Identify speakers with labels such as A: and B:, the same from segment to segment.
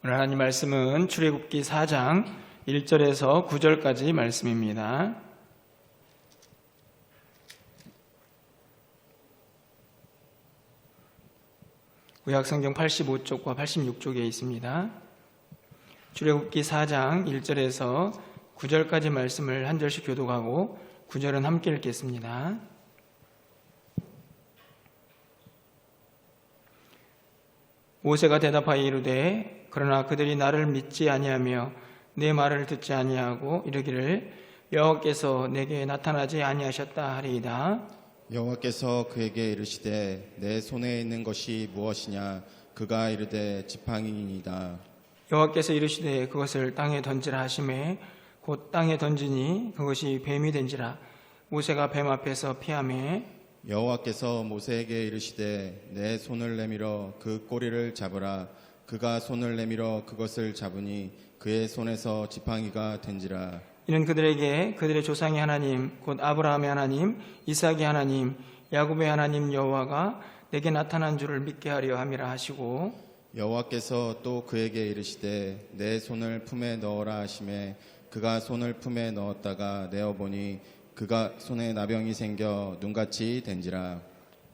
A: 오늘 하나님 말씀은 출애굽기 4장 1절에서 9절까지 말씀입니다. 구약성경 85쪽과 86쪽에 있습니다. 출애굽기 4장 1절에서 9절까지 말씀을 한 절씩 교독하고 9절은 함께 읽겠습니다. 모세가 대답하여 이르되 그러나 그들이 나를 믿지 아니하며 내 말을 듣지 아니하고 이르기를 여호와께서 내게 나타나지 아니하셨다 하리이다.
B: 여호와께서 그에게 이르시되 내 손에 있는 것이 무엇이냐? 그가 이르되 지팡이니이다.
A: 여호와께서 이르시되 그것을 땅에 던지라 하시매 곧 땅에 던지니 그것이 뱀이 된지라. 모세가 뱀 앞에서 피하매
B: 여호와께서 모세에게 이르시되 내 손을 내밀어 그 꼬리를 잡으라. 그가 손을 내밀어 그것을 잡으니 그의 손에서 지팡이가 된지라.
A: 이는 그들에게 그들의 조상의 하나님 곧 아브라함의 하나님 이삭의 하나님 야곱의 하나님 여호와가 내게 나타난 줄을 믿게 하려 함이라 하시고,
B: 여호와께서 또 그에게 이르시되 내 손을 품에 넣어라 하시매 그가 손을 품에 넣었다가 내어보니 그가 손에 나병이 생겨 눈같이 된지라.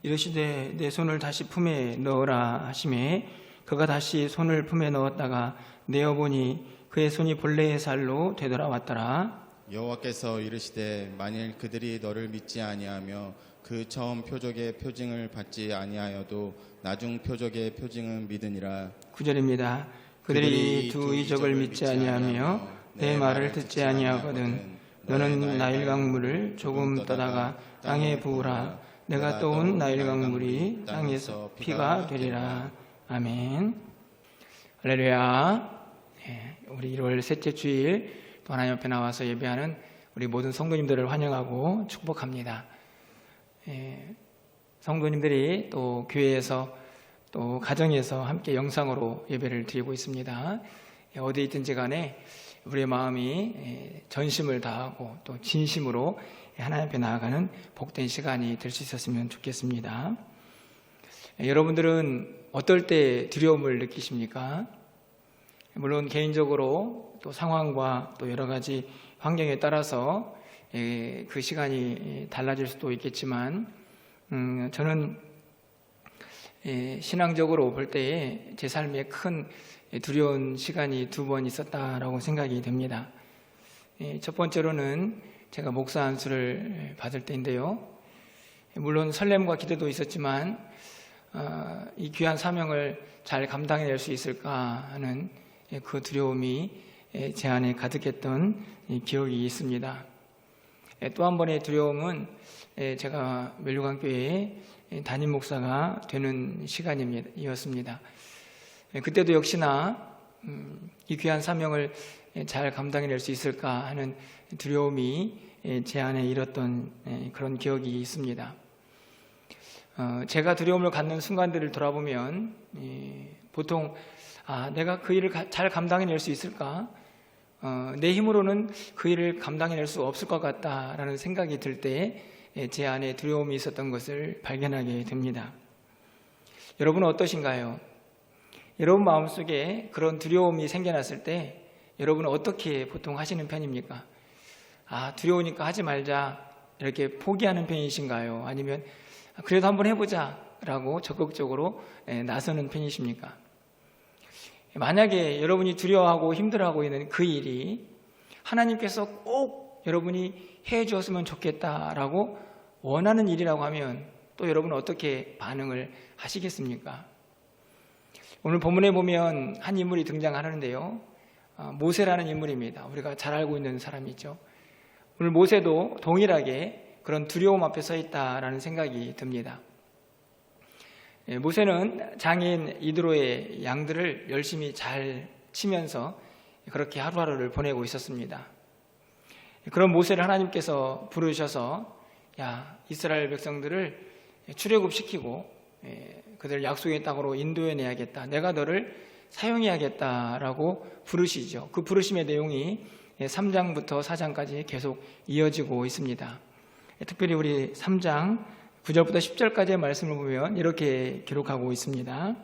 A: 이르시되 내 손을 다시 품에 넣으라 하시매 그가 다시 손을 품에 넣었다가 내어보니 그의 손이 본래의 살로 되돌아왔더라.
B: 여호와께서 이르시되 만일 그들이 너를 믿지 아니하며 그 처음 표적의 표징을 받지 아니하여도 나중 표적의 표징은 믿으니라.
A: 9절입니다. 그들이 두 이적을 믿지 아니하며 내 말을 듣지 아니하거든 너는 나일 강물을 조금 떠다가 땅에 부으라. 내가 떠온 나일 강물이 땅에서 피가 되리라. 아멘. 할렐루야. 우리 1월 셋째 주일 또 하나님 앞에 나와서 예배하는 우리 모든 성도님들을 환영하고 축복합니다. 성도님들이 또 교회에서 또 가정에서 함께 영상으로 예배를 드리고 있습니다. 어디 있든지 간에 우리의 마음이 전심을 다하고 또 진심으로 하나님 앞에 나아가는 복된 시간이 될 수 있었으면 좋겠습니다. 여러분들은 어떨 때 두려움을 느끼십니까? 물론 개인적으로 또 상황과 또 여러 가지 환경에 따라서 그 시간이 달라질 수도 있겠지만 저는 신앙적으로 볼 때에 제 삶에 큰 두려운 시간이 2번 있었다라고 생각이 됩니다. 첫 번째로는 제가 목사 안수를 받을 때인데요. 물론 설렘과 기대도 있었지만 이 귀한 사명을 잘 감당해낼 수 있을까 하는 그 두려움이 제 안에 가득했던 기억이 있습니다. 또 한 번의 두려움은 제가 멜류관교회의 담임 목사가 되는 시간이었습니다. 그때도 역시나 이 귀한 사명을 잘 감당해낼 수 있을까 하는 두려움이 제 안에 일었던 그런 기억이 있습니다. 제가 두려움을 갖는 순간들을 돌아보면 보통 내가 그 일을 잘 감당해낼 수 있을까? 내 힘으로는 그 일을 감당해낼 수 없을 것 같다라는 생각이 들 때 제 안에 두려움이 있었던 것을 발견하게 됩니다. 여러분은 어떠신가요? 여러분 마음속에 그런 두려움이 생겨났을 때 여러분은 어떻게 보통 하시는 편입니까? 두려우니까 하지 말자 이렇게 포기하는 편이신가요? 아니면 그래도 한번 해보자 라고 적극적으로 나서는 편이십니까? 만약에 여러분이 두려워하고 힘들어하고 있는 그 일이 하나님께서 꼭 여러분이 해 주었으면 좋겠다라고 원하는 일이라고 하면 또 여러분은 어떻게 반응을 하시겠습니까? 오늘 본문에 보면 한 인물이 등장하는데요. 모세라는 인물입니다. 우리가 잘 알고 있는 사람이죠. 오늘 모세도 동일하게 그런 두려움 앞에 서 있다라는 생각이 듭니다. 모세는 장인 이드로의 양들을 열심히 잘 치면서 그렇게 하루하루를 보내고 있었습니다. 그런 모세를 하나님께서 부르셔서 이스라엘 백성들을 출애굽시키고 그들을 약속의 땅으로 인도해내야겠다. 내가 너를 사용해야겠다라고 부르시죠. 그 부르심의 내용이 3장부터 4장까지 계속 이어지고 있습니다. 특별히 우리 3장 9절부터 10절까지의 말씀을 보면 이렇게 기록하고 있습니다.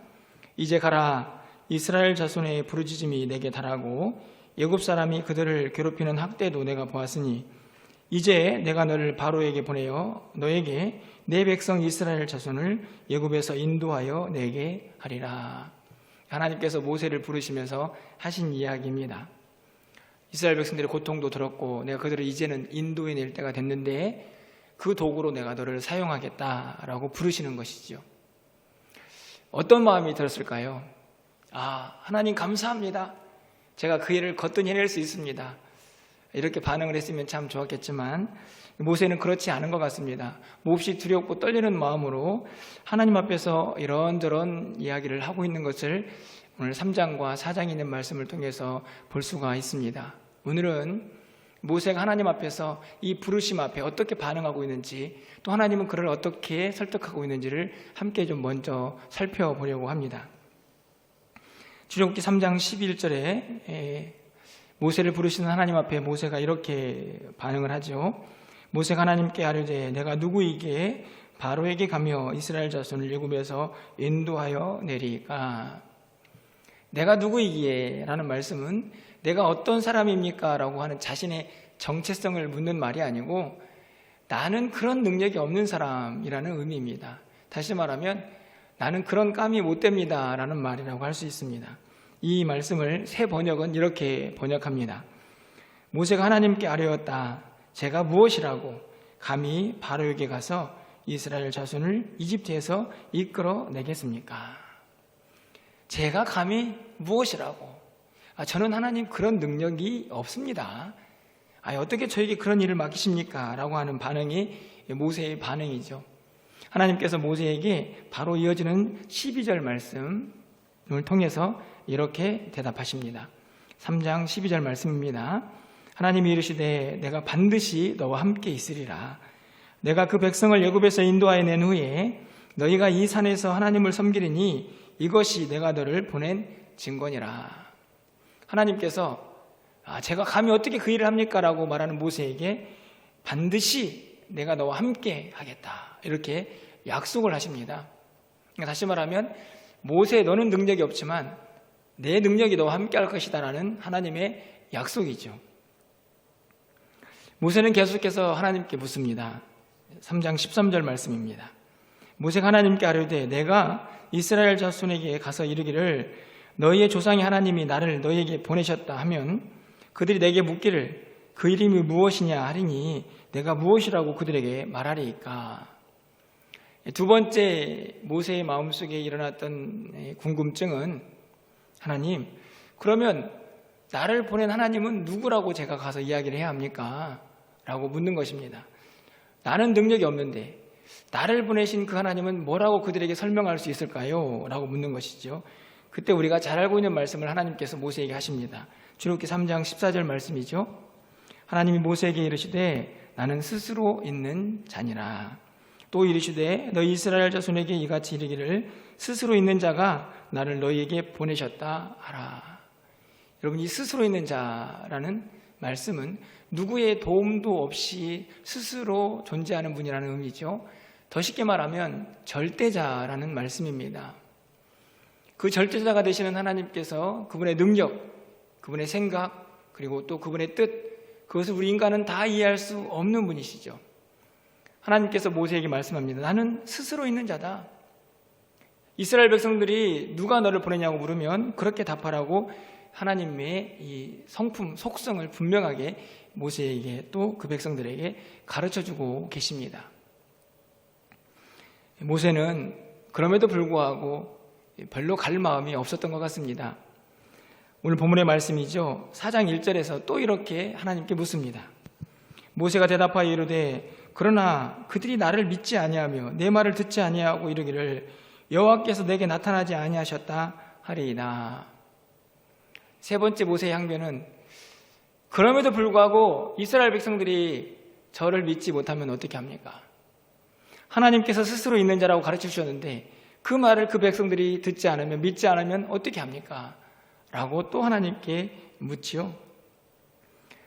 A: 이제 가라. 이스라엘 자손의 부르짖음이 내게 달하고 애굽 사람이 그들을 괴롭히는 학대도 내가 보았으니 이제 내가 너를 바로에게 보내어 너에게 내 백성 이스라엘 자손을 애굽에서 인도하여 내게 하리라. 하나님께서 모세를 부르시면서 하신 이야기입니다. 이스라엘 백성들의 고통도 들었고 내가 그들을 이제는 인도해낼 때가 됐는데 그 도구로 내가 너를 사용하겠다라고 부르시는 것이죠. 어떤 마음이 들었을까요? 하나님 감사합니다. 제가 그 일을 거뜬히 해낼 수 있습니다. 이렇게 반응을 했으면 참 좋았겠지만 모세는 그렇지 않은 것 같습니다. 몹시 두렵고 떨리는 마음으로 하나님 앞에서 이런저런 이야기를 하고 있는 것을 오늘 3장과 4장에 있는 말씀을 통해서 볼 수가 있습니다. 오늘은 모세가 하나님 앞에서 이 부르심 앞에 어떻게 반응하고 있는지, 또 하나님은 그를 어떻게 설득하고 있는지를 함께 좀 먼저 살펴보려고 합니다. 출애굽기 3장 11절에 모세를 부르시는 하나님 앞에 모세가 이렇게 반응을 하죠. 모세가 하나님께 아뢰되 내가 누구에게 바로에게 가며 이스라엘 자손을 애굽에서 인도하여 내리까. 내가 누구이기에 라는 말씀은 내가 어떤 사람입니까? 라고 하는 자신의 정체성을 묻는 말이 아니고 나는 그런 능력이 없는 사람이라는 의미입니다. 다시 말하면 나는 그런 깜이 못 됩니다 라는 말이라고 할 수 있습니다. 이 말씀을 새 번역은 이렇게 번역합니다. 모세가 하나님께 아뢰었다. 제가 무엇이라고 감히 바로에게 가서 이스라엘 자손을 이집트에서 이끌어 내겠습니까? 제가 감히 무엇이라고? 저는 하나님 그런 능력이 없습니다. 어떻게 저에게 그런 일을 맡기십니까? 라고 하는 반응이 모세의 반응이죠. 하나님께서 모세에게 바로 이어지는 12절 말씀을 통해서 이렇게 대답하십니다. 3장 12절 말씀입니다. 하나님이 이르시되 내가 반드시 너와 함께 있으리라. 내가 그 백성을 애굽에서 인도하여 낸 후에 너희가 이 산에서 하나님을 섬기리니 이것이 내가 너를 보낸 증거니라. 하나님께서 제가 감히 어떻게 그 일을 합니까? 라고 말하는 모세에게 반드시 내가 너와 함께 하겠다. 이렇게 약속을 하십니다. 다시 말하면 모세 너는 능력이 없지만 내 능력이 너와 함께 할 것이다 라는 하나님의 약속이죠. 모세는 계속해서 하나님께 묻습니다. 3장 13절 말씀입니다. 모세가 하나님께 아뢰되 내가 이스라엘 자손에게 가서 이르기를 너희의 조상의 하나님이 나를 너희에게 보내셨다 하면 그들이 내게 묻기를 그 이름이 무엇이냐 하리니 내가 무엇이라고 그들에게 말하리이까. 두 번째 모세의 마음속에 일어났던 궁금증은 하나님, 그러면 나를 보낸 하나님은 누구라고 제가 가서 이야기를 해야 합니까? 라고 묻는 것입니다. 나는 능력이 없는데 나를 보내신 그 하나님은 뭐라고 그들에게 설명할 수 있을까요? 라고 묻는 것이죠. 그때 우리가 잘 알고 있는 말씀을 하나님께서 모세에게 하십니다. 출애굽기 3장 14절 말씀이죠. 하나님이 모세에게 이르시되 나는 스스로 있는 자니라. 또 이르시되 너희 이스라엘 자손에게 이같이 이르기를 스스로 있는 자가 나를 너희에게 보내셨다 하라. 여러분, 이 스스로 있는 자라는 말씀은 누구의 도움도 없이 스스로 존재하는 분이라는 의미죠. 더 쉽게 말하면 절대자라는 말씀입니다. 그 절대자가 되시는 하나님께서 그분의 능력, 그분의 생각, 그리고 또 그분의 뜻, 그것을 우리 인간은 다 이해할 수 없는 분이시죠. 하나님께서 모세에게 말씀합니다. 나는 스스로 있는 자다. 이스라엘 백성들이 누가 너를 보내냐고 물으면 그렇게 답하라고 하나님의 이 성품, 속성을 분명하게 모세에게 또 그 백성들에게 가르쳐주고 계십니다. 모세는 그럼에도 불구하고 별로 갈 마음이 없었던 것 같습니다. 오늘 본문의 말씀이죠. 4장 1절에서 또 이렇게 하나님께 묻습니다. 모세가 대답하여 이르되 그러나 그들이 나를 믿지 아니하며 내 말을 듣지 아니하고 이르기를 여호와께서 내게 나타나지 아니하셨다 하리이다. 세 번째 모세의 항변은 그럼에도 불구하고 이스라엘 백성들이 저를 믿지 못하면 어떻게 합니까? 하나님께서 스스로 있는 자라고 가르쳐 주셨는데 그 말을 그 백성들이 듣지 않으면, 믿지 않으면 어떻게 합니까? 라고 또 하나님께 묻지요.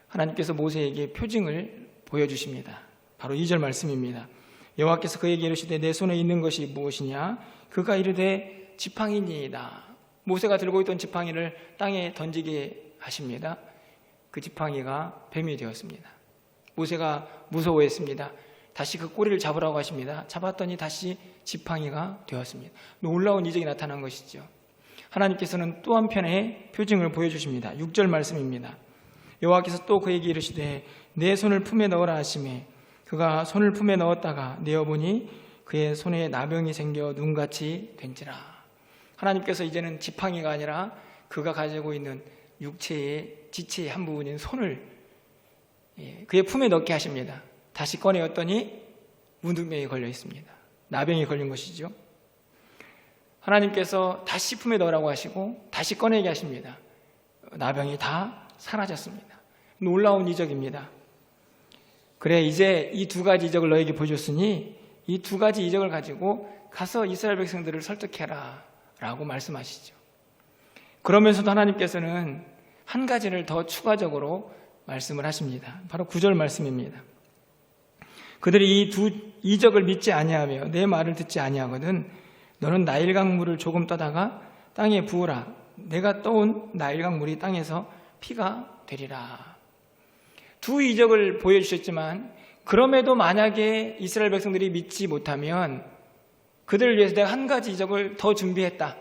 A: 하나님께서 모세에게 표징을 보여주십니다. 바로 2절 말씀입니다. 여호와께서 그에게 이르시되 내 손에 있는 것이 무엇이냐? 그가 이르되 지팡이니이다. 모세가 들고 있던 지팡이를 땅에 던지게 하십니다. 그 지팡이가 뱀이 되었습니다. 모세가 무서워했습니다. 다시 그 꼬리를 잡으라고 하십니다. 잡았더니 다시 지팡이가 되었습니다. 놀라운 이적이 나타난 것이죠. 하나님께서는 또 한편의 표징을 보여주십니다. 6절 말씀입니다. 여호와께서 또 그에게 이르시되 내 손을 품에 넣으라 하시매 그가 손을 품에 넣었다가 내어보니 그의 손에 나병이 생겨 눈같이 된지라. 하나님께서 이제는 지팡이가 아니라 그가 가지고 있는 육체의 지체의 한 부분인 손을 그의 품에 넣게 하십니다. 다시 꺼내었더니 문둥병이 걸려 있습니다. 나병이 걸린 것이죠. 하나님께서 다시 품에 넣으라고 하시고 다시 꺼내게 하십니다. 나병이 다 사라졌습니다. 놀라운 이적입니다. 그래, 이제 이 두 가지 이적을 너에게 보여줬으니 이 두 가지 이적을 가지고 가서 이스라엘 백성들을 설득해라 라고 말씀하시죠. 그러면서도 하나님께서는 한 가지를 더 추가적으로 말씀을 하십니다. 바로 9절 말씀입니다. 그들이 이 두 이적을 믿지 아니하며 내 말을 듣지 아니하거든 너는 나일강 물을 조금 떠다가 땅에 부으라. 내가 떠온 나일강 물이 땅에서 피가 되리라. 두 이적을 보여주셨지만 그럼에도 만약에 이스라엘 백성들이 믿지 못하면 그들을 위해서 내가 한 가지 이적을 더 준비했다.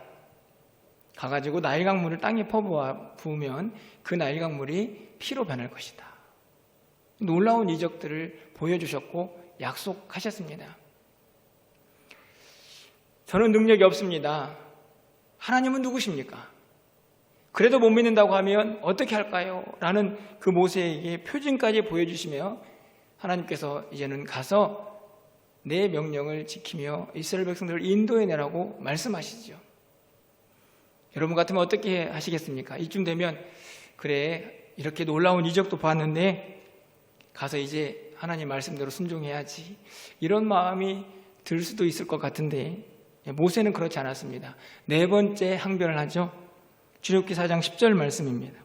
A: 가가지고 나일강 물을 땅에 부으면 그 나일강 물이 피로 변할 것이다. 놀라운 이적들을 보여주셨고 약속하셨습니다. 저는 능력이 없습니다. 하나님은 누구십니까? 그래도 못 믿는다고 하면 어떻게 할까요? 라는 그 모세에게 표징까지 보여주시며 하나님께서 이제는 가서 내 명령을 지키며 이스라엘 백성들을 인도해내라고 말씀하시죠. 여러분 같으면 어떻게 하시겠습니까? 이쯤 되면 그래, 이렇게 놀라운 이적도 봤는데 가서 이제 하나님 말씀대로 순종해야지, 이런 마음이 들 수도 있을 것 같은데 모세는 그렇지 않았습니다. 네 번째 항변을 하죠. 출애굽기 4장 10절 말씀입니다.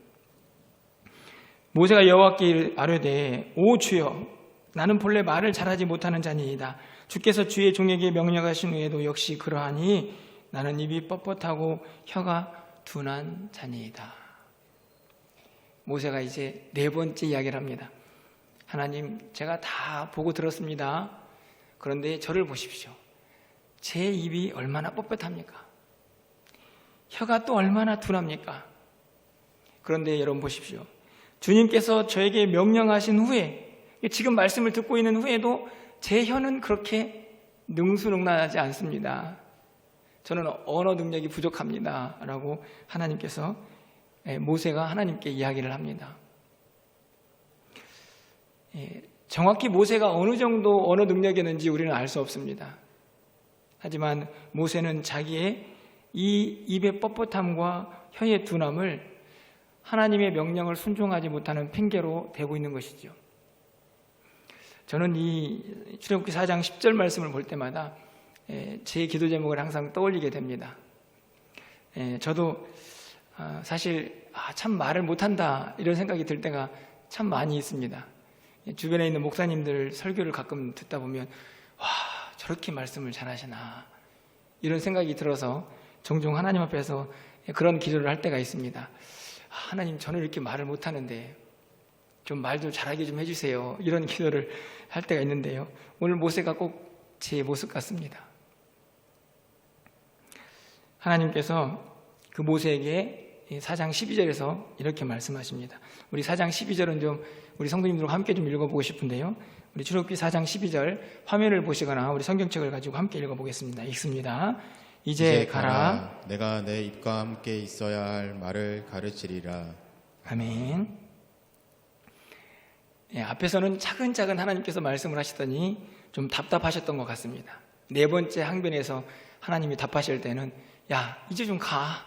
A: 모세가 여호와께 아뢰되 오 주여, 나는 본래 말을 잘하지 못하는 자니이다. 주께서 주의 종에게 명령하신 후에도 역시 그러하니 나는 입이 뻣뻣하고 혀가 둔한 자니이다. 모세가 이제 네 번째 이야기를 합니다. 하나님, 제가 다 보고 들었습니다. 그런데 저를 보십시오. 제 입이 얼마나 뻣뻣합니까? 혀가 또 얼마나 둔합니까? 그런데 여러분 보십시오. 주님께서 저에게 명령하신 후에, 지금 말씀을 듣고 있는 후에도 제 혀는 그렇게 능수능란하지 않습니다. 저는 언어 능력이 부족합니다. 라고 하나님께서, 모세가 하나님께 이야기를 합니다. 정확히 모세가 어느 정도 언어 능력이었는지 우리는 알 수 없습니다. 하지만 모세는 자기의 이 입의 뻣뻣함과 혀의 둔함을 하나님의 명령을 순종하지 못하는 핑계로 대고 있는 것이죠. 저는 이 출애굽기 4장 10절 말씀을 볼 때마다 제 기도 제목을 항상 떠올리게 됩니다. 저도 사실 참 말을 못한다 이런 생각이 들 때가 참 많이 있습니다. 주변에 있는 목사님들 설교를 가끔 듣다 보면 와, 저렇게 말씀을 잘하시나 이런 생각이 들어서 종종 하나님 앞에서 그런 기도를 할 때가 있습니다. 하나님, 저는 이렇게 말을 못하는데 좀 말 좀 잘하게 좀 해주세요. 이런 기도를 할 때가 있는데요. 오늘 모세가 꼭 제 모습 같습니다. 하나님께서 그 모세에게 4장 12절에서 이렇게 말씀하십니다. 우리 4장 12절은 좀 우리 성도님들과 함께 좀 읽어보고 싶은데요. 우리 출애굽기 4장 12절 화면을 보시거나 우리 성경책을 가지고 함께 읽어보겠습니다. 읽습니다. 이제 가라.
B: 내가 내 입과 함께 있어야 할 말을 가르치리라.
A: 아멘. 앞에서는 차근차근 하나님께서 말씀을 하시더니 좀 답답하셨던 것 같습니다. 네 번째 항변에서 하나님이 답하실 때는 야, 이제 좀 가.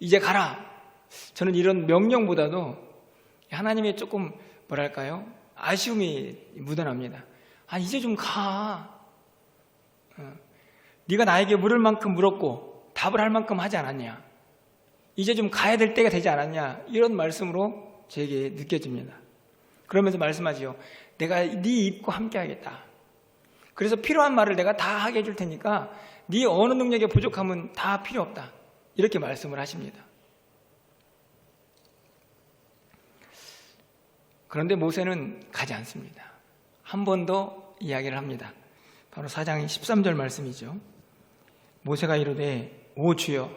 A: 이제 가라. 저는 이런 명령보다도 하나님의 조금 뭐랄까요? 아쉬움이 묻어납니다. 이제 좀 가. 네가 나에게 물을 만큼 물었고 답을 할 만큼 하지 않았냐? 이제 좀 가야 될 때가 되지 않았냐? 이런 말씀으로 제게 느껴집니다. 그러면서 말씀하지요. 내가 네 입과 함께 하겠다. 그래서 필요한 말을 내가 다 하게 해줄 테니까 네 어느 능력에 부족함은 다 필요 없다. 이렇게 말씀을 하십니다. 그런데 모세는 가지 않습니다. 한 번 더 이야기를 합니다. 바로 4장 13절 말씀이죠. 모세가 이르되 오 주여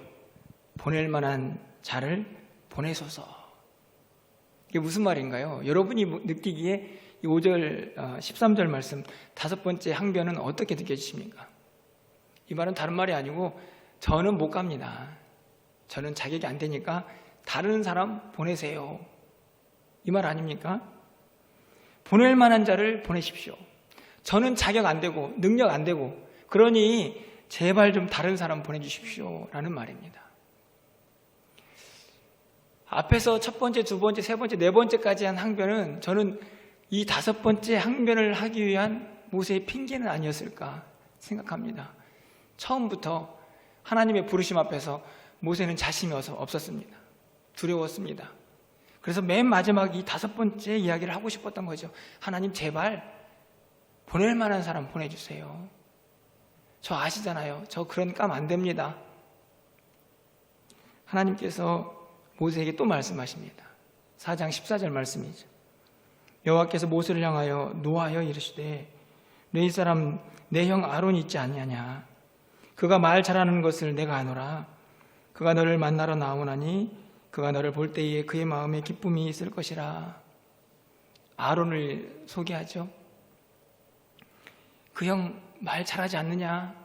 A: 보낼 만한 자를 보내소서. 이게 무슨 말인가요? 여러분이 느끼기에 이 5절 13절 말씀 5번째 항변은 어떻게 느껴지십니까? 이 말은 다른 말이 아니고 저는 못 갑니다. 저는 자격이 안 되니까 다른 사람 보내세요. 이 말 아닙니까? 보낼 만한 자를 보내십시오. 저는 자격 안 되고 능력 안 되고 그러니 제발 좀 다른 사람 보내주십시오 라는 말입니다. 앞에서 첫 번째, 두 번째, 세 번째, 네 번째까지 한 항변은 저는 이 5번째 항변을 하기 위한 모세의 핑계는 아니었을까 생각합니다. 처음부터 하나님의 부르심 앞에서 모세는 자신이 없었습니다. 두려웠습니다. 그래서 맨 마지막 이 5번째 이야기를 하고 싶었던 거죠. 하나님 제발 보낼 만한 사람 보내주세요. 저 아시잖아요. 저 그런 감 안 됩니다. 하나님께서 모세에게 또 말씀하십니다. 4장 14절 말씀이죠. 여호와께서 모세를 향하여 노하여 이르시되 내 사람 내 형 아론이 있지 아니하냐. 그가 말 잘하는 것을 내가 아노라. 그가 너를 만나러 나오나니 그가 너를 볼 때에 그의 마음에 기쁨이 있을 것이라. 아론을 소개하죠. 그 형 말 잘하지 않느냐?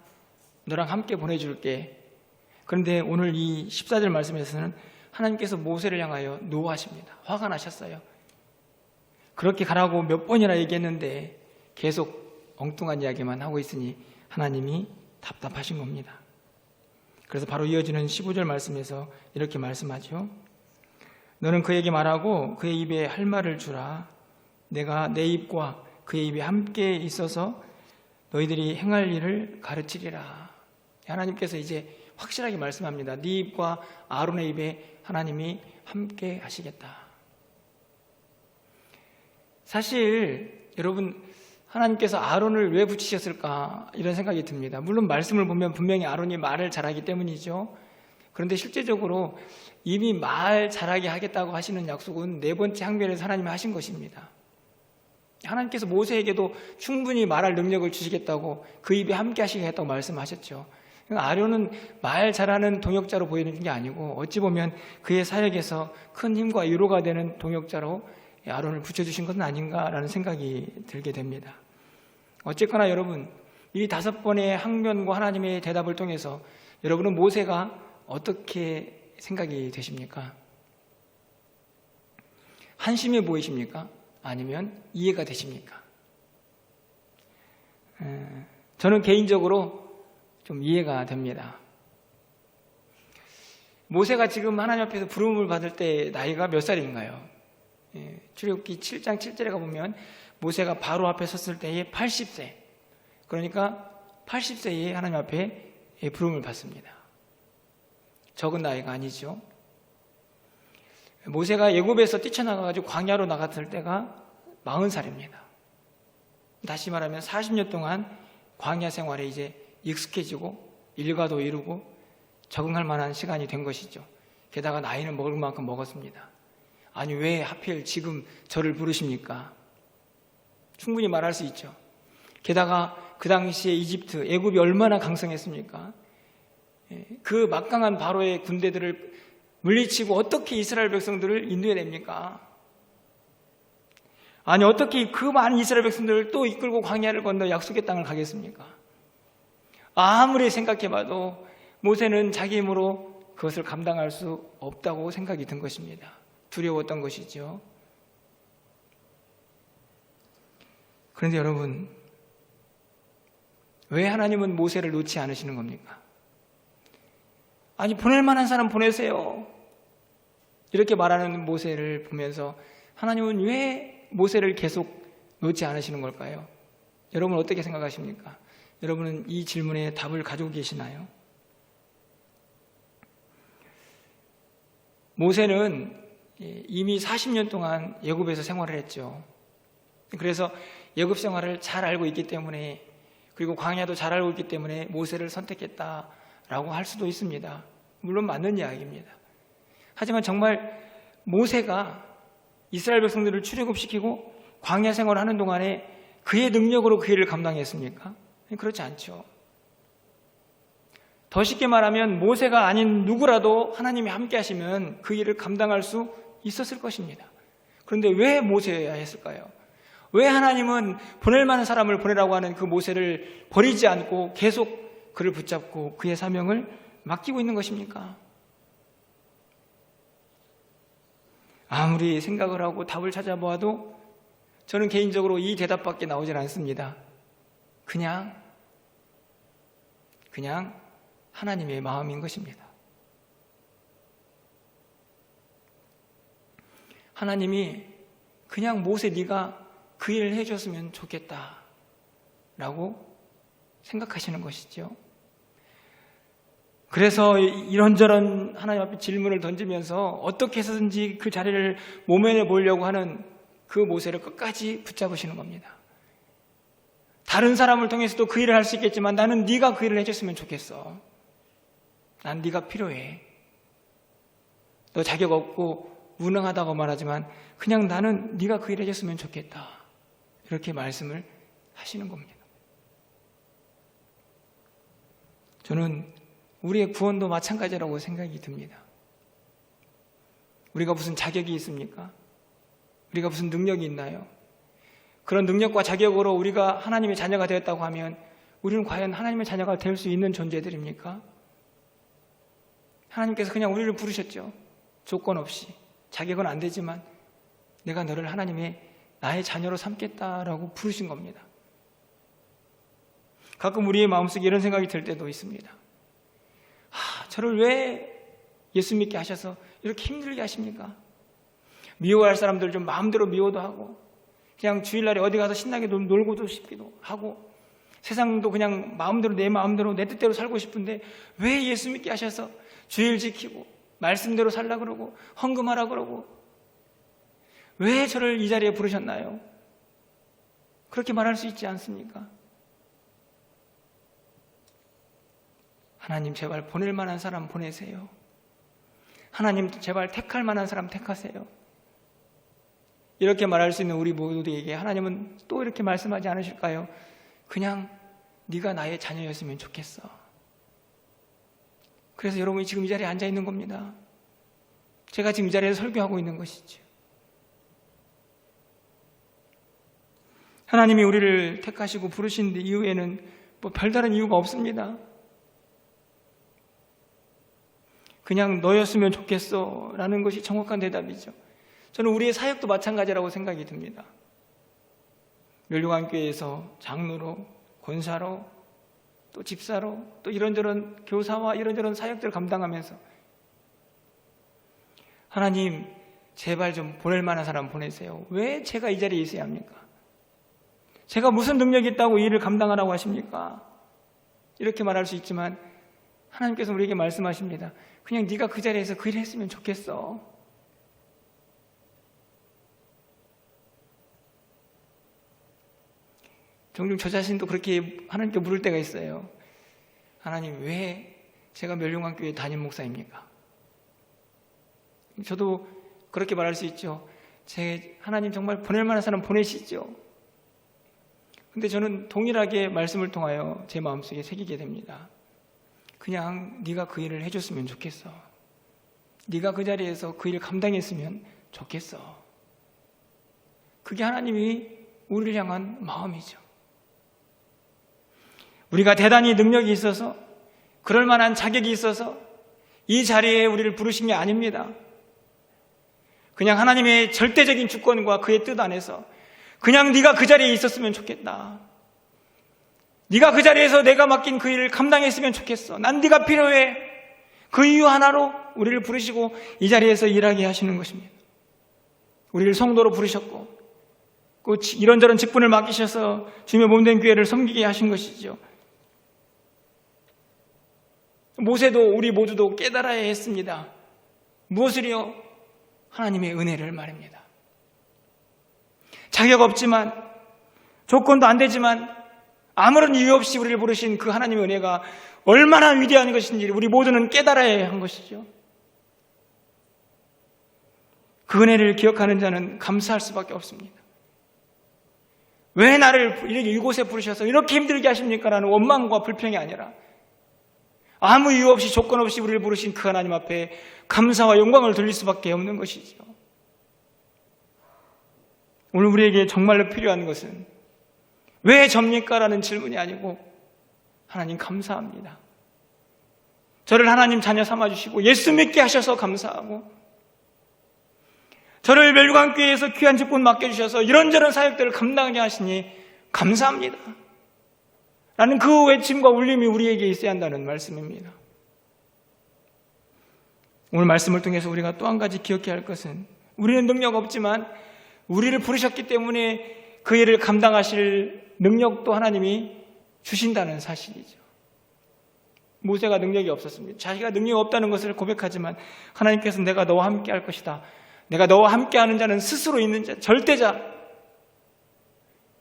A: 너랑 함께 보내줄게. 그런데 오늘 이 14절 말씀에서는 하나님께서 모세를 향하여 노하십니다. 화가 나셨어요. 그렇게 가라고 몇 번이나 얘기했는데 계속 엉뚱한 이야기만 하고 있으니 하나님이 답답하신 겁니다. 그래서 바로 이어지는 15절 말씀에서 이렇게 말씀하죠. 너는 그에게 말하고 그의 입에 할 말을 주라. 내가 내 입과 그의 입에 함께 있어서 너희들이 행할 일을 가르치리라. 하나님께서 이제 확실하게 말씀합니다. 네 입과 아론의 입에 하나님이 함께 하시겠다. 사실 여러분 하나님께서 아론을 왜 붙이셨을까 이런 생각이 듭니다. 물론 말씀을 보면 분명히 아론이 말을 잘하기 때문이죠. 그런데 실제적으로 이미 말 잘하게 하겠다고 하시는 약속은 4번째 항변에서 하나님이 하신 것입니다. 하나님께서 모세에게도 충분히 말할 능력을 주시겠다고 그 입에 함께 하시겠다고 말씀하셨죠. 아론은 말 잘하는 동역자로 보이는 게 아니고 어찌 보면 그의 사역에서 큰 힘과 위로가 되는 동역자로 아론을 붙여주신 것은 아닌가라는 생각이 들게 됩니다. 어쨌거나 여러분 이 5번의 항변과 하나님의 대답을 통해서 여러분은 모세가 어떻게 생각이 되십니까? 한심해 보이십니까? 아니면 이해가 되십니까? 저는 개인적으로 좀 이해가 됩니다. 모세가 지금 하나님 앞에서 부름을 받을 때 나이가 몇 살인가요? 출애굽기 7장 7절에 가보면 모세가 바로 앞에 섰을 때에 80세, 그러니까 80세에 하나님 앞에 부름을 받습니다. 적은 나이가 아니죠. 모세가 애굽에서 뛰쳐나가가지고 광야로 나갔을 때가 40살입니다. 다시 말하면 40년 동안 광야 생활에 이제 익숙해지고 일과도 이루고 적응할 만한 시간이 된 것이죠. 게다가 나이는 먹을 만큼 먹었습니다. 아니 왜 하필 지금 저를 부르십니까? 충분히 말할 수 있죠. 게다가 그 당시에 이집트, 애굽이 얼마나 강성했습니까? 그 막강한 바로의 군대들을 물리치고 어떻게 이스라엘 백성들을 인도해냅니까? 아니 어떻게 그 많은 이스라엘 백성들을 또 이끌고 광야를 건너 약속의 땅을 가겠습니까? 아무리 생각해봐도 모세는 자기 힘으로 그것을 감당할 수 없다고 생각이 든 것입니다. 두려웠던 것이죠. 그런데 여러분, 왜 하나님은 모세를 놓지 않으시는 겁니까? 아니 보낼 만한 사람 보내세요. 이렇게 말하는 모세를 보면서 하나님은 왜 모세를 계속 놓지 않으시는 걸까요? 여러분 어떻게 생각하십니까? 여러분은 이 질문에 답을 가지고 계시나요? 모세는 이미 40년 동안 애굽에서 생활을 했죠. 그래서 애굽 생활을 잘 알고 있기 때문에 그리고 광야도 잘 알고 있기 때문에 모세를 선택했다라고 할 수도 있습니다. 물론 맞는 이야기입니다. 하지만 정말 모세가 이스라엘 백성들을 출애굽시키고 광야 생활을 하는 동안에 그의 능력으로 그 일을 감당했습니까? 그렇지 않죠. 더 쉽게 말하면 모세가 아닌 누구라도 하나님이 함께 하시면 그 일을 감당할 수 있었을 것입니다. 그런데 왜 모세여야 했을까요? 왜 하나님은 보낼 만한 사람을 보내라고 하는 그 모세를 버리지 않고 계속 그를 붙잡고 그의 사명을 맡기고 있는 것입니까? 아무리 생각을 하고 답을 찾아보아도 저는 개인적으로 이 대답밖에 나오질 않습니다. 그냥 하나님의 마음인 것입니다. 하나님이 그냥 모세 네가 그 일을 해줬으면 좋겠다라고 생각하시는 것이죠. 그래서 이런저런 하나님 앞에 질문을 던지면서 어떻게 해서든지 그 자리를 모면해 보려고 하는 그 모세를 끝까지 붙잡으시는 겁니다. 다른 사람을 통해서도 그 일을 할 수 있겠지만 나는 네가 그 일을 해줬으면 좋겠어. 난 네가 필요해. 너 자격 없고 무능하다고 말하지만 그냥 나는 네가 그 일을 해줬으면 좋겠다. 이렇게 말씀을 하시는 겁니다. 저는 우리의 구원도 마찬가지라고 생각이 듭니다. 우리가 무슨 자격이 있습니까? 우리가 무슨 능력이 있나요? 그런 능력과 자격으로 우리가 하나님의 자녀가 되었다고 하면 우리는 과연 하나님의 자녀가 될 수 있는 존재들입니까? 하나님께서 그냥 우리를 부르셨죠. 조건 없이. 자격은 안 되지만 내가 너를 하나님의 나의 자녀로 삼겠다라고 부르신 겁니다. 가끔 우리의 마음속에 이런 생각이 들 때도 있습니다. 저를 왜 예수 믿게 하셔서 이렇게 힘들게 하십니까? 미워할 사람들 좀 마음대로 미워도 하고 그냥 주일날에 어디 가서 신나게 놀고도 싶기도 하고 세상도 그냥 마음대로 내 마음대로 내 뜻대로 살고 싶은데 왜 예수 믿게 하셔서 주일 지키고 말씀대로 살라 그러고 헌금하라 그러고 왜 저를 이 자리에 부르셨나요? 그렇게 말할 수 있지 않습니까? 하나님 제발 보낼 만한 사람 보내세요. 하나님 제발 택할 만한 사람 택하세요. 이렇게 말할 수 있는 우리 모두에게 하나님은 또 이렇게 말씀하지 않으실까요? 그냥 네가 나의 자녀였으면 좋겠어. 그래서 여러분이 지금 이 자리에 앉아 있는 겁니다. 제가 지금 이 자리에서 설교하고 있는 것이죠. 하나님이 우리를 택하시고 부르신 이후에는 뭐 별다른 이유가 없습니다. 그냥 너였으면 좋겠어 라는 것이 정확한 대답이죠. 저는 우리의 사역도 마찬가지라고 생각이 듭니다. 멸류관교회에서 장로로, 권사로, 또 집사로, 또 이런저런 교사와 이런저런 사역들을 감당하면서 하나님 제발 좀 보낼 만한 사람 보내세요. 왜 제가 이 자리에 있어야 합니까? 제가 무슨 능력이 있다고 이 일을 감당하라고 하십니까? 이렇게 말할 수 있지만 하나님께서 우리에게 말씀하십니다. 그냥 네가 그 자리에서 그 일을 했으면 좋겠어. 종종 저 자신도 그렇게 하나님께 물을 때가 있어요. 하나님 왜 제가 멸류관교회 담임 목사입니까? 저도 그렇게 말할 수 있죠. 하나님 정말 보낼 만한 사람 보내시죠. 근데 저는 동일하게 말씀을 통하여 제 마음속에 새기게 됩니다. 그냥 네가 그 일을 해줬으면 좋겠어. 네가 그 자리에서 그 일을 감당했으면 좋겠어. 그게 하나님이 우리를 향한 마음이죠. 우리가 대단히 능력이 있어서 그럴 만한 자격이 있어서 이 자리에 우리를 부르신 게 아닙니다. 그냥 하나님의 절대적인 주권과 그의 뜻 안에서 그냥 네가 그 자리에 있었으면 좋겠다. 네가 그 자리에서 내가 맡긴 그 일을 감당했으면 좋겠어. 난 네가 필요해. 그 이유 하나로 우리를 부르시고 이 자리에서 일하게 하시는 것입니다. 우리를 성도로 부르셨고 이런저런 직분을 맡기셔서 주님의 몸된 교회를 섬기게 하신 것이죠. 모세도 우리 모두도 깨달아야 했습니다. 무엇을요? 하나님의 은혜를 말입니다. 자격 없지만 조건도 안 되지만 아무런 이유 없이 우리를 부르신 그 하나님의 은혜가 얼마나 위대한 것인지 우리 모두는 깨달아야 한 것이죠. 그 은혜를 기억하는 자는 감사할 수밖에 없습니다. 왜 나를 이곳에 부르셔서 이렇게 힘들게 하십니까? 라는 원망과 불평이 아니라 아무 이유 없이 조건 없이 우리를 부르신 그 하나님 앞에 감사와 영광을 돌릴 수밖에 없는 것이죠. 오늘 우리에게 정말로 필요한 것은 왜 접니까? 라는 질문이 아니고 하나님 감사합니다. 저를 하나님 자녀 삼아주시고 예수 믿게 하셔서 감사하고 저를 멸관교회에서 귀한 직분 맡겨주셔서 이런저런 사역들을 감당하게 하시니 감사합니다. 라는 그 외침과 울림이 우리에게 있어야 한다는 말씀입니다. 오늘 말씀을 통해서 우리가 또 한 가지 기억해야 할 것은 우리는 능력 없지만 우리를 부르셨기 때문에 그 일을 감당하실 능력도 하나님이 주신다는 사실이죠. 모세가 능력이 없었습니다. 자기가 능력이 없다는 것을 고백하지만 하나님께서 내가 너와 함께 할 것이다. 내가 너와 함께 하는 자는 스스로 있는 자, 절대자.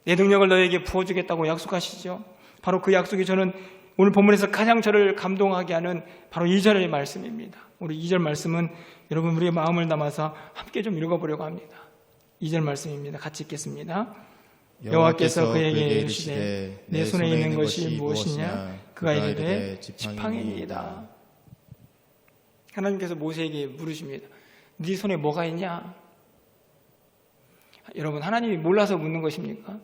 A: 내 능력을 너에게 부어주겠다고 약속하시죠. 바로 그 약속이 저는 오늘 본문에서 가장 저를 감동하게 하는 바로 2절의 말씀입니다. 우리 2절 말씀은 여러분 우리의 마음을 담아서 함께 좀 읽어보려고 합니다. 2절 말씀입니다. 같이 읽겠습니다. 여호와께서 그에게 이르시되 내 손에 있는 것이 무엇이냐? 그가 이르되 지팡이니이다. 하나님께서 모세에게 물으십니다. 네 손에 뭐가 있냐? 여러분 하나님이 몰라서 묻는 것입니까?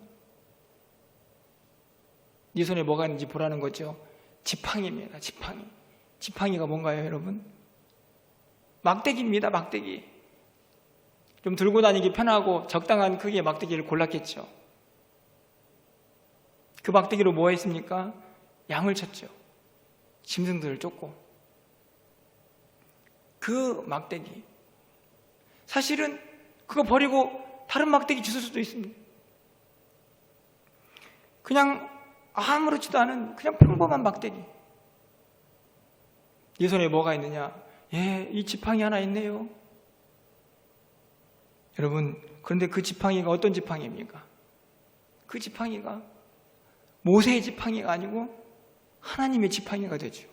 A: 네 손에 뭐가 있는지 보라는 거죠. 지팡이입니다. 지팡이. 지팡이가 뭔가요, 여러분? 막대기입니다. 막대기. 좀 들고 다니기 편하고 적당한 크기의 막대기를 골랐겠죠. 그 막대기로 뭐 했습니까? 양을 쳤죠. 짐승들을 쫓고. 그 막대기. 사실은 그거 버리고 다른 막대기 주실 수도 있습니다. 그냥 아무렇지도 않은 그냥 평범한 막대기. 이 손에 뭐가 있느냐? 예, 이 지팡이 하나 있네요. 여러분, 그런데 그 지팡이가 어떤 지팡이입니까? 그 지팡이가 모세의 지팡이가 아니고 하나님의 지팡이가 되죠.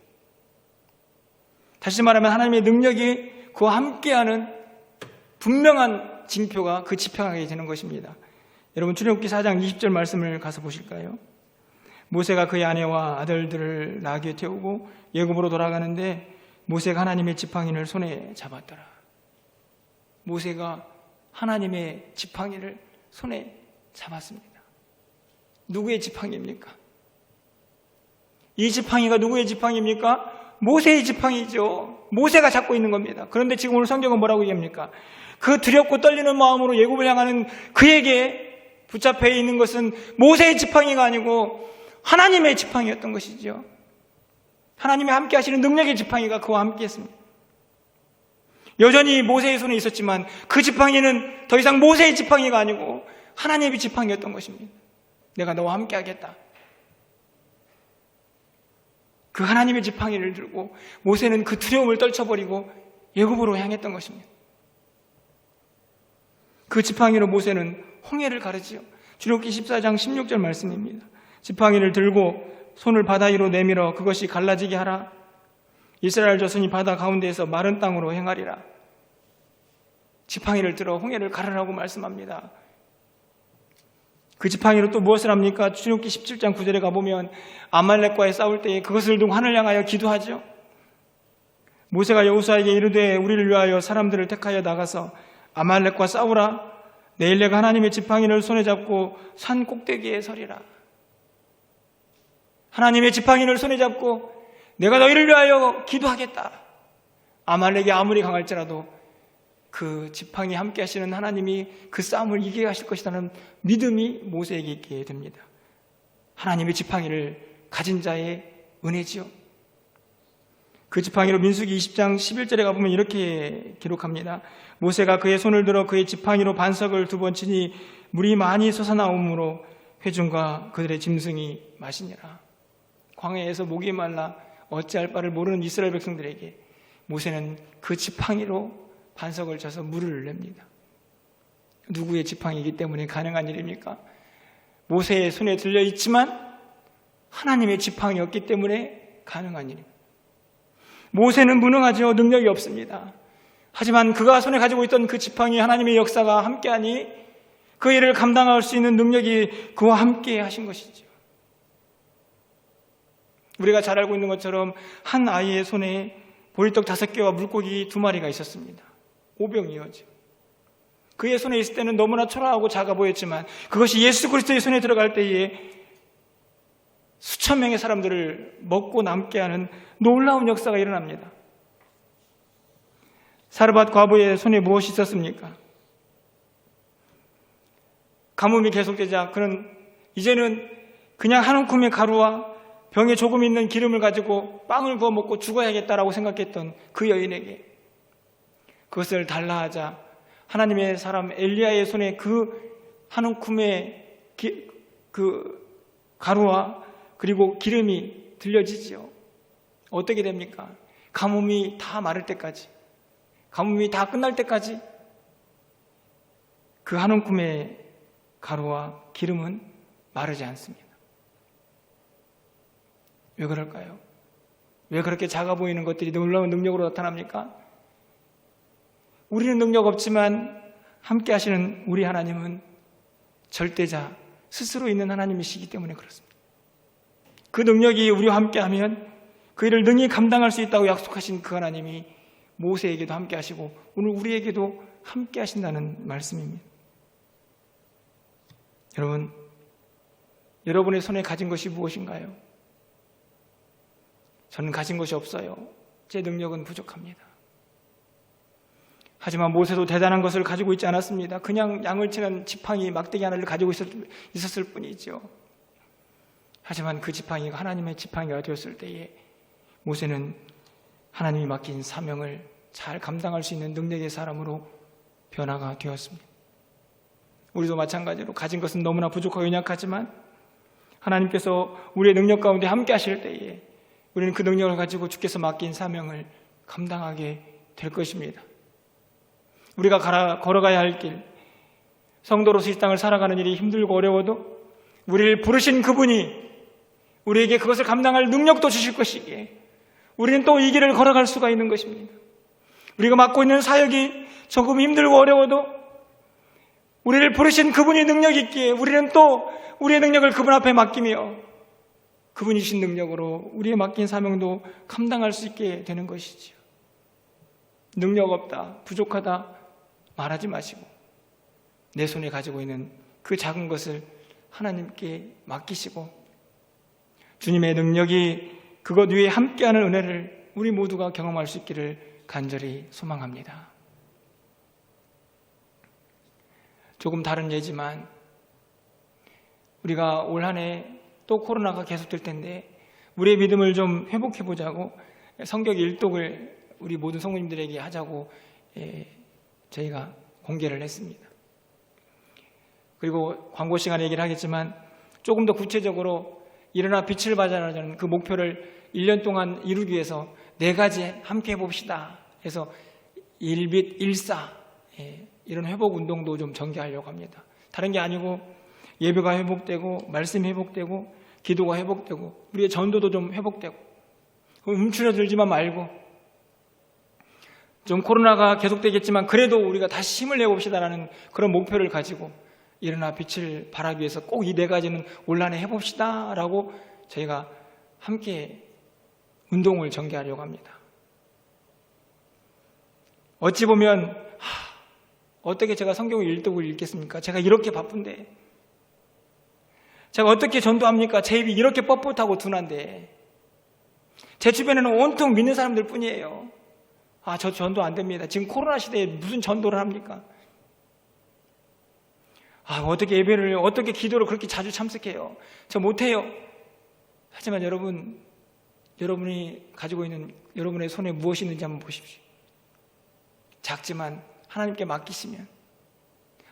A: 다시 말하면 하나님의 능력이 그와 함께하는 분명한 징표가 그 지팡이가 되는 것입니다. 여러분 출애굽기 4장 20절 말씀을 가서 보실까요? 모세가 그의 아내와 아들들을 나귀에 태우고 애굽으로 돌아가는데 모세가 하나님의 지팡이를 손에 잡았더라. 모세가 하나님의 지팡이를 손에 잡았습니다. 누구의 지팡이입니까? 이 지팡이가 누구의 지팡이입니까? 모세의 지팡이죠. 모세가 잡고 있는 겁니다. 그런데 지금 오늘 성경은 뭐라고 얘기합니까? 그 두렵고 떨리는 마음으로 애굽을 향하는 그에게 붙잡혀 있는 것은 모세의 지팡이가 아니고 하나님의 지팡이였던 것이죠. 하나님이 함께 하시는 능력의 지팡이가 그와 함께 했습니다. 여전히 모세의 손에 있었지만 그 지팡이는 더 이상 모세의 지팡이가 아니고 하나님의 지팡이였던 것입니다. 내가 너와 함께 하겠다. 그 하나님의 지팡이를 들고 모세는 그 두려움을 떨쳐버리고 애굽으로 향했던 것입니다. 그 지팡이로 모세는 홍해를 가르지요. 출애굽기 14장 16절 말씀입니다. 지팡이를 들고 손을 바다 위로 내밀어 그것이 갈라지게 하라. 이스라엘 자손이 바다 가운데에서 마른 땅으로 행하리라. 지팡이를 들어 홍해를 가르라고 말씀합니다. 그 지팡이로 또 무엇을 합니까? 출애굽기 17장 9절에 가보면 아말렉과의 싸울 때에 그것을 두고 하늘 향하여 기도하죠. 모세가 여호수아에게 이르되 우리를 위하여 사람들을 택하여 나가서 아말렉과 싸우라. 내일 내가 하나님의 지팡이를 손에 잡고 산 꼭대기에 서리라. 하나님의 지팡이를 손에 잡고 내가 너희를 위하여 기도하겠다. 아말렉이 아무리 강할지라도 그 지팡이 함께 하시는 하나님이 그 싸움을 이기게 하실 것이라는 믿음이 모세에게 있게 됩니다. 하나님의 지팡이를 가진 자의 은혜지요. 그 지팡이로 민수기 20장 11절에 가보면 이렇게 기록합니다. 모세가 그의 손을 들어 그의 지팡이로 반석을 2번 치니 물이 많이 솟아나오므로 회중과 그들의 짐승이 마시니라. 광야에서 목이 말라 어찌할 바를 모르는 이스라엘 백성들에게 모세는 그 지팡이로 반석을 쳐서 물을 냅니다. 누구의 지팡이이기 때문에 가능한 일입니까? 모세의 손에 들려 있지만 하나님의 지팡이였기 때문에 가능한 일입니다. 모세는 무능하죠. 능력이 없습니다. 하지만 그가 손에 가지고 있던 그 지팡이, 하나님의 역사가 함께하니 그 일을 감당할 수 있는 능력이 그와 함께 하신 것이죠. 우리가 잘 알고 있는 것처럼 한 아이의 손에 보리떡 5개와 물고기 2마리가 있었습니다. 오병이어죠. 그의 손에 있을 때는 너무나 초라하고 작아 보였지만 그것이 예수 그리스도의 손에 들어갈 때에 수천 명의 사람들을 먹고 남게 하는 놀라운 역사가 일어납니다. 사르밧 과부의 손에 무엇이 있었습니까? 가뭄이 계속되자 그는 이제는 그냥 한 움큼의 가루와 병에 조금 있는 기름을 가지고 빵을 구워 먹고 죽어야겠다라고 생각했던 그 여인에게 그것을 달라 하자 하나님의 사람 엘리야의 손에 그 한 움큼의 그 가루와 그리고 기름이 들려지지요. 어떻게 됩니까? 가뭄이 다 마를 때까지, 가뭄이 다 끝날 때까지 그 한 움큼의 가루와 기름은 마르지 않습니다. 왜 그럴까요? 왜 그렇게 작아 보이는 것들이 놀라운 능력으로 나타납니까? 우리는 능력 없지만 함께 하시는 우리 하나님은 절대자, 스스로 있는 하나님이시기 때문에 그렇습니다. 그 능력이 우리와 함께하면 그 일을 능히 감당할 수 있다고 약속하신 그 하나님이 모세에게도 함께 하시고 오늘 우리에게도 함께 하신다는 말씀입니다. 여러분, 여러분의 손에 가진 것이 무엇인가요? 저는 가진 것이 없어요. 제 능력은 부족합니다. 하지만 모세도 대단한 것을 가지고 있지 않았습니다. 그냥 양을 치는 지팡이, 막대기 하나를 가지고 있었을 뿐이죠. 하지만 그 지팡이가 하나님의 지팡이가 되었을 때에 모세는 하나님이 맡긴 사명을 잘 감당할 수 있는 능력의 사람으로 변화가 되었습니다. 우리도 마찬가지로 가진 것은 너무나 부족하고 연약하지만 하나님께서 우리의 능력 가운데 함께 하실 때에 우리는 그 능력을 가지고 주께서 맡긴 사명을 감당하게 될 것입니다. 우리가 걸어가야 할 길, 성도로서 이 땅을 살아가는 일이 힘들고 어려워도 우리를 부르신 그분이 우리에게 그것을 감당할 능력도 주실 것이기에 우리는 또 이 길을 걸어갈 수가 있는 것입니다. 우리가 맡고 있는 사역이 조금 힘들고 어려워도 우리를 부르신 그분이 능력이 있기에 우리는 또 우리의 능력을 그분 앞에 맡기며 그분이 주신 능력으로 우리의 맡긴 사명도 감당할 수 있게 되는 것이지요. 능력 없다, 부족하다 말하지 마시고 내 손에 가지고 있는 그 작은 것을 하나님께 맡기시고 주님의 능력이 그것 위에 함께하는 은혜를 우리 모두가 경험할 수 있기를 간절히 소망합니다. 조금 다른 예지만 우리가 올 한 해 또 코로나가 계속될 텐데 우리의 믿음을 좀 회복해 보자고 성경 일독을 우리 모든 성도님들에게 하자고 저희가 공개를 했습니다. 그리고 광고 시간에 얘기를 하겠지만 조금 더 구체적으로 일어나 빛을 발하자는 그 목표를 1년 동안 이루기 위해서 4가지 함께 해봅시다 해서 일빛 일사 이런 회복 운동도 좀 전개하려고 합니다. 다른 게 아니고 예배가 회복되고 말씀이 회복되고 기도가 회복되고 우리의 전도도 좀 회복되고 움츠러들지만 말고 좀 코로나가 계속되겠지만 그래도 우리가 다시 힘을 내봅시다라는 그런 목표를 가지고 일어나 빛을 발하기 위해서 꼭 이 4가지는 올 한 해 해봅시다 라고 저희가 함께 운동을 전개하려고 합니다. 어찌 보면 어떻게 제가 성경을 일독을 읽겠습니까? 제가 이렇게 바쁜데 제가 어떻게 전도합니까? 제 입이 이렇게 뻣뻣하고 둔한데 제 주변에는 온통 믿는 사람들 뿐이에요. 저 전도 안 됩니다. 지금 코로나 시대에 무슨 전도를 합니까? 어떻게 예배를, 어떻게 기도를 그렇게 자주 참석해요? 저 못해요. 하지만 여러분이 가지고 있는 여러분의 손에 무엇이 있는지 한번 보십시오. 작지만 하나님께 맡기시면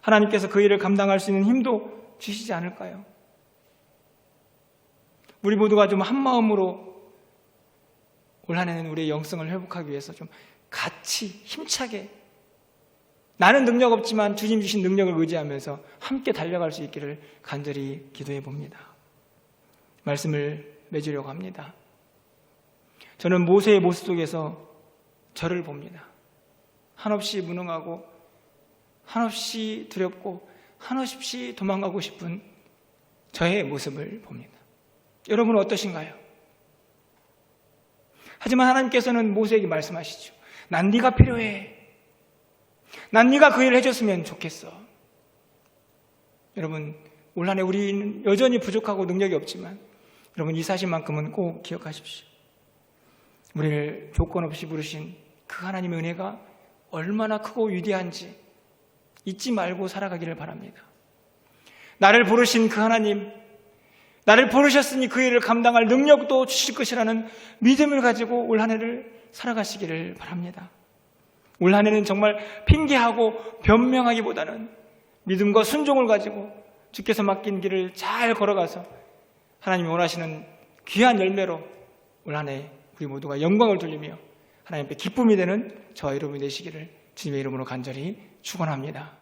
A: 하나님께서 그 일을 감당할 수 있는 힘도 주시지 않을까요? 우리 모두가 좀 한마음으로 올 한 해는 우리의 영성을 회복하기 위해서 좀 같이 힘차게 나는 능력 없지만 주님 주신 능력을 의지하면서 함께 달려갈 수 있기를 간절히 기도해 봅니다. 말씀을 맺으려고 합니다. 저는 모세의 모습 속에서 저를 봅니다. 한없이 무능하고 한없이 두렵고 한없이 도망가고 싶은 저의 모습을 봅니다. 여러분은 어떠신가요? 하지만 하나님께서는 모세에게 말씀하시죠. 난 네가 필요해. 난 네가 그 일을 해줬으면 좋겠어. 여러분, 올 한 해 우리는 여전히 부족하고 능력이 없지만 여러분 이 사실만큼은 꼭 기억하십시오. 우리를 조건 없이 부르신 그 하나님의 은혜가 얼마나 크고 위대한지 잊지 말고 살아가기를 바랍니다. 나를 부르신 그 하나님, 나를 부르셨으니 그 일을 감당할 능력도 주실 것이라는 믿음을 가지고 올 한 해를 살아가시기를 바랍니다. 올 한 해는 정말 핑계하고 변명하기보다는 믿음과 순종을 가지고 주께서 맡긴 길을 잘 걸어가서 하나님이 원하시는 귀한 열매로 올 한 해 우리 모두가 영광을 돌리며 하나님 앞에 기쁨이 되는 저와 여러분이 되시기를 주님의 이름으로 간절히 축원합니다.